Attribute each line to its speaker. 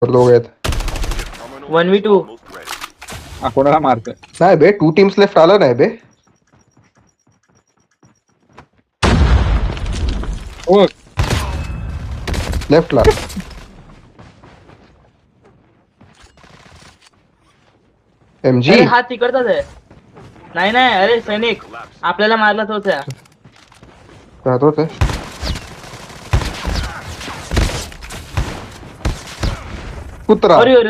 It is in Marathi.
Speaker 1: लोग आहेत.
Speaker 2: 1v2
Speaker 3: हा कोणाला मारतोय?
Speaker 1: नाही बे, 2 टीम्स लेफ्ट आलं नाही बे.
Speaker 3: हो
Speaker 1: लेफ्टला एमजी
Speaker 2: अरे हा तिकडचाच आहे. नाही नाही, अरे सैनिक आपल्याला मारला तोच आहे.
Speaker 1: राहतोच आहे. कुत्रा
Speaker 2: अरे अरे